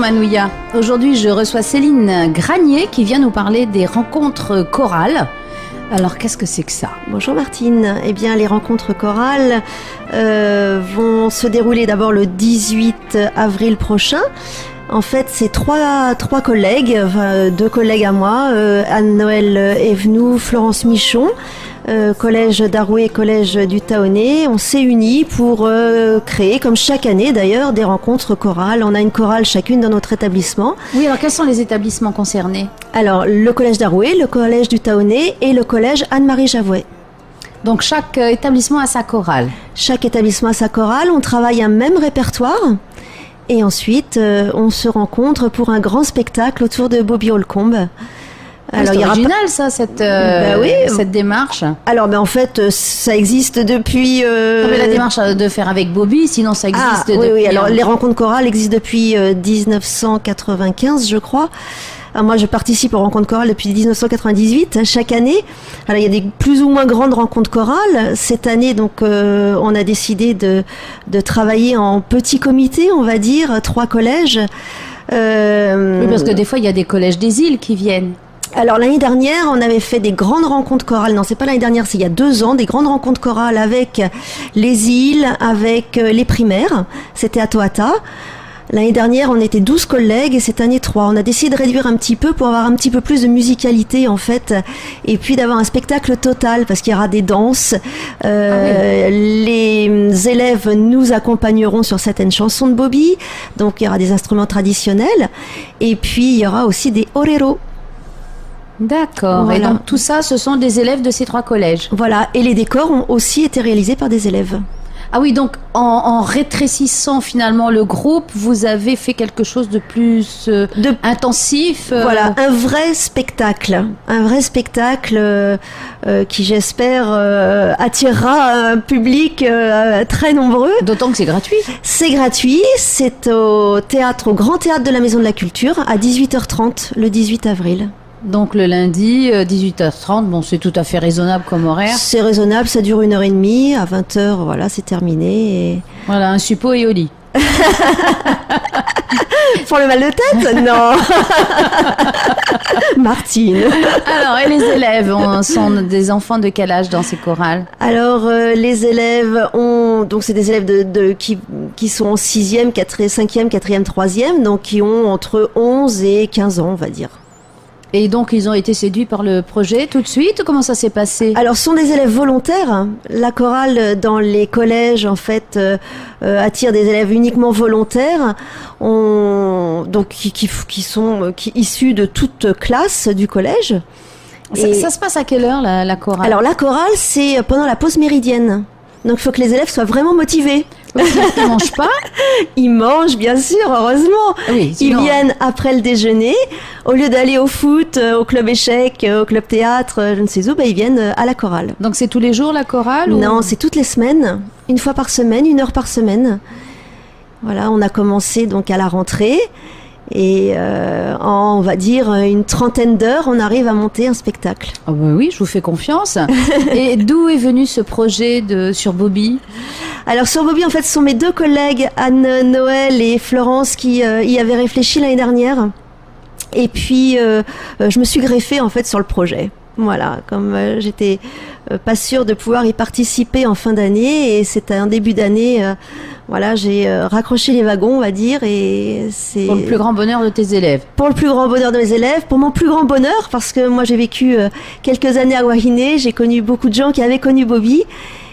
Manouya. Aujourd'hui, je reçois Céline Granier qui vient nous parler des rencontres chorales. Alors, qu'est-ce que c'est que ça ? Bonjour Martine. Eh bien, les rencontres chorales vont se dérouler d'abord le 18 avril prochain. En fait, c'est trois collègues, deux collègues à moi, Anne-Noël Evenou, Florence Michon, collège d'Arouet et collège du Taonnet. On s'est unis pour créer, comme chaque année d'ailleurs, des rencontres chorales. On a une chorale chacune dans notre établissement. Oui, alors quels sont les établissements concernés ? Alors, le collège d'Arouet, le collège du Taonnet et le collège Anne-Marie Javouet. Donc chaque établissement a sa chorale. Chaque établissement a sa chorale. On travaille un même répertoire. Et ensuite, on se rencontre pour un grand spectacle autour de Bobby Holcomb. Alors, c'est original ça, cette démarche. Alors, en fait, ça existe depuis... Non, mais la démarche de faire avec Bobby, sinon ça existe depuis... Oui, alors les rencontres chorales existent depuis 1995, je crois. Alors, moi, je participe aux rencontres chorales depuis 1998, chaque année. Alors, il y a des plus ou moins grandes rencontres chorales. Cette année, donc, on a décidé de travailler en petit comité, on va dire, 3 collèges. Oui, parce que des fois, il y a des collèges des îles qui viennent. Alors l'année dernière, on avait fait des grandes rencontres chorales. Non, c'est pas l'année dernière, c'est il y a 2 ans, des grandes rencontres chorales avec les îles, avec les primaires. C'était à Toata. L'année dernière, on était 12 collègues et cette année 3. On a décidé de réduire un petit peu pour avoir un petit peu plus de musicalité en fait et puis d'avoir un spectacle total parce qu'il y aura des danses. Les élèves nous accompagneront sur certaines chansons de Bobby. Donc il y aura des instruments traditionnels et puis il y aura aussi des oreros. D'accord. Voilà. Et donc tout ça, ce sont des élèves de ces 3 collèges. Voilà. Et les décors ont aussi été réalisés par des élèves. Ah oui, donc en rétrécissant finalement le groupe, vous avez fait quelque chose de plus intensif. Voilà, un vrai spectacle qui j'espère attirera un public très nombreux. D'autant que c'est gratuit. C'est gratuit, c'est au Grand Théâtre de la Maison de la Culture à 18h30 le 18 avril. Donc le lundi, 18h30, bon, c'est tout à fait raisonnable comme horaire. C'est raisonnable, ça dure 1h30, à 20h, voilà, c'est terminé. Et... Voilà, un suppôt et au lit. Pour le mal de tête ? Non. Martine. Alors, et les élèves sont des enfants de quel âge dans ces chorales ? Alors, les élèves donc c'est des élèves qui sont en 6e, 5e, 4e, 3e, donc qui ont entre 11 et 15 ans, on va dire. Et donc, ils ont été séduits par le projet tout de suite ? Comment ça s'est passé ? Alors, ce sont des élèves volontaires. La chorale, dans les collèges, en fait, attire des élèves uniquement volontaires, donc qui sont issus de toute classe du collège. Ça se passe à quelle heure, la chorale ? Alors, la chorale, c'est pendant la pause méridienne. Donc, il faut que les élèves soient vraiment motivés. Ils ne mangent pas ? Ils mangent, bien sûr, heureusement. Oui, ils viennent après le déjeuner. Au lieu d'aller au foot, au club échec, au club théâtre, je ne sais où, ils viennent à la chorale. Donc, c'est tous les jours la chorale ? Non, c'est toutes les semaines. 1 fois par semaine, 1 heure par semaine. Voilà, on a commencé donc à la rentrée. Et en, on va dire, une 30aine d'heures, on arrive à monter un spectacle. Oh bah oui, je vous fais confiance. Et d'où est venu ce projet sur Bobby ? Alors sur Bobby, en fait, ce sont mes 2 collègues, Anne-Noël et Florence, qui y avaient réfléchi l'année dernière. Et puis, je me suis greffée en fait sur le projet. Voilà, comme j'étais pas sûre de pouvoir y participer en fin d'année, et c'était un début d'année, voilà, j'ai raccroché les wagons, on va dire, et c'est... Pour le plus grand bonheur de tes élèves. Pour le plus grand bonheur de mes élèves, pour mon plus grand bonheur, parce que moi j'ai vécu quelques années à Wahine, j'ai connu beaucoup de gens qui avaient connu Bobby,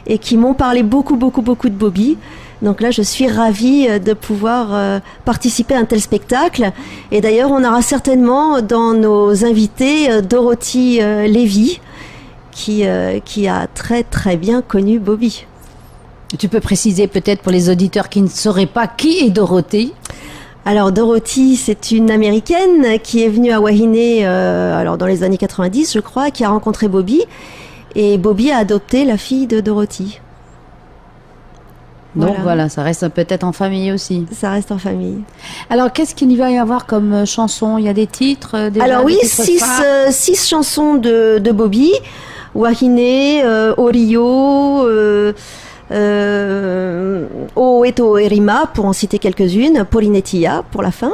et qui m'ont parlé beaucoup de Bobby. Donc là, je suis ravie de pouvoir participer à un tel spectacle. Et d'ailleurs, on aura certainement dans nos invités Dorothy Lévy, qui a très très bien connu Bobby. Tu peux préciser peut-être pour les auditeurs qui ne sauraient pas qui est Dorothy ? Alors Dorothy, c'est une Américaine qui est venue à Wahine alors dans les années 90, je crois, qui a rencontré Bobby. Et Bobby a adopté la fille de Dorothy. Donc voilà, ça reste peut-être en famille aussi. Ça reste en famille. Alors, qu'est-ce qu'il va y avoir comme chanson ? Il y a des titres déjà? Alors oui, 6 chansons de Bobby. Wahine, Orio, O Eto Erima, pour en citer quelques-unes, Polinetia pour la fin.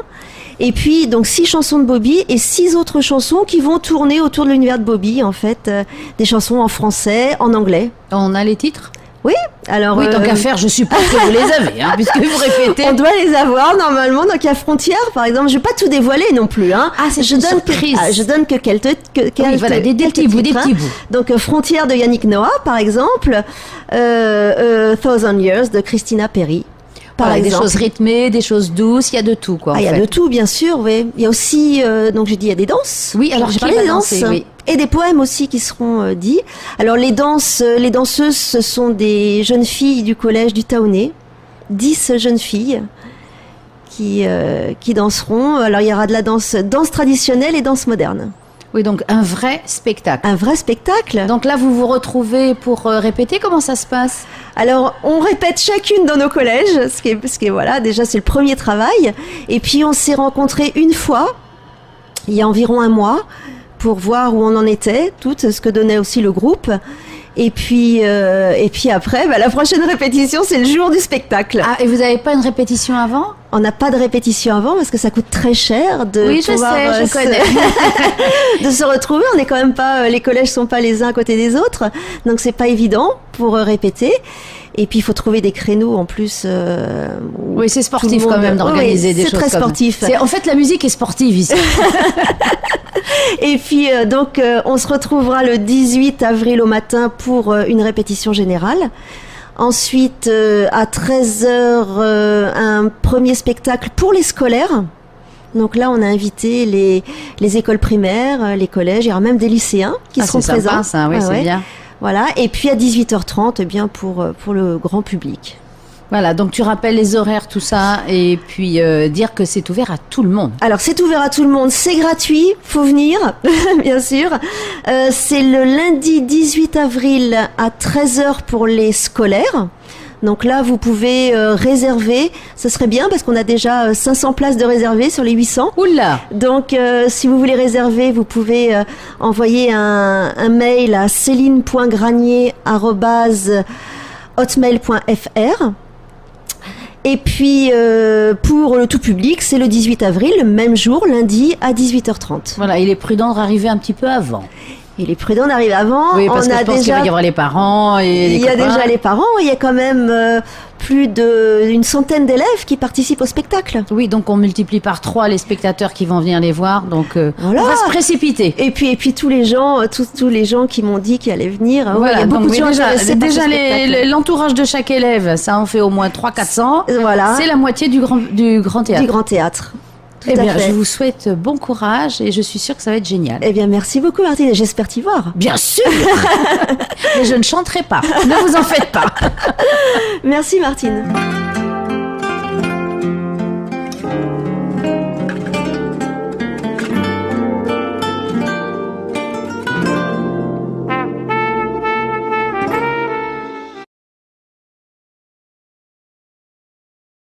Et puis donc 6 chansons de Bobby et 6 autres chansons qui vont tourner autour de l'univers de Bobby, en fait, des chansons en français, en anglais. On a les titres? Oui, alors... Oui, tant qu'à faire, je suppose que vous les avez, hein, puisque vous répétez. On doit les avoir normalement, donc il y a Frontières par exemple, je ne vais pas tout dévoiler non plus. Hein. Ah, c'est une surprise. Je donne que quelques oui, voilà, des petits bouts, des petits bouts. Donc Frontières de Yannick Noah par exemple, Thousand Years de Christina Perri. Par voilà, exemple. Des choses rythmées, des choses douces, il y a de tout quoi. Il y a de tout bien sûr, oui. Il y a aussi, donc j'ai dit, il y a des danses. Oui, alors j'ai parlé des danses. Oui. Et des poèmes aussi qui seront dits. Alors les danseuses, ce sont des jeunes filles du collège du Taonnet, 10 jeunes filles qui danseront. Alors il y aura de la danse traditionnelle et danse moderne. Oui, donc un vrai spectacle. Un vrai spectacle. Donc là, vous vous retrouvez pour répéter, comment ça se passe? Alors, on répète chacune dans nos collèges, ce qui est voilà, déjà c'est le premier travail. Et puis on s'est rencontrés une fois, il y a environ un mois, pour voir où on en était, tout ce que donnait aussi le groupe. Et puis après, la prochaine répétition, c'est le jour du spectacle. Ah, et vous n'avez pas une répétition avant? On n'a pas de répétition avant parce que ça coûte très cher de oui, je connais. de se retrouver. On n'est quand même pas, les collèges sont pas les uns à côté des autres, donc c'est pas évident pour répéter. Et puis il faut trouver des créneaux en plus. Oui, c'est sportif quand même d'organiser des choses comme ça. C'est très sportif. En fait, la musique est sportive ici. Et puis donc on se retrouvera le 18 avril au matin pour une répétition générale. Ensuite à 13h un premier spectacle pour les scolaires. Donc là on a invité les écoles primaires, les collèges, il y aura même des lycéens qui seront présents. C'est sympa ça, oui, c'est bien. Voilà, et puis à 18h30 eh bien pour le grand public. Voilà, donc tu rappelles les horaires, tout ça, et puis dire que c'est ouvert à tout le monde. Alors c'est ouvert à tout le monde, c'est gratuit, faut venir, bien sûr. C'est le lundi 18 avril à 13h pour les scolaires. Donc là, vous pouvez réserver, ce serait bien parce qu'on a déjà 500 places de réservées sur les 800. Oula! Donc si vous voulez réserver, vous pouvez envoyer un mail à celine.granier@hotmail.fr. Et puis, pour le tout public, c'est le 18 avril, le même jour, lundi, à 18h30. Voilà, il est prudent de arriver un petit peu avant. Il est prudent d'arriver avant. Oui, parce que je pense qu'il va y avoir les parents et les copains. Il y a déjà les parents, il y a quand même plus d'une centaine d'élèves qui participent au spectacle. Oui, donc on multiplie par 3 les spectateurs qui vont venir les voir, donc voilà. On va se précipiter. Et puis tous les gens qui m'ont dit qu'ils allaient venir. Voilà, il y a beaucoup de gens déjà l'entourage de chaque élève, ça en fait au moins 300-400. Voilà. C'est la moitié du grand théâtre. Du grand théâtre. Eh bien, je vous souhaite bon courage et je suis sûre que ça va être génial. Eh bien, merci beaucoup, Martine. J'espère t'y voir. Bien sûr. Mais je ne chanterai pas. Ne vous en faites pas. Merci, Martine.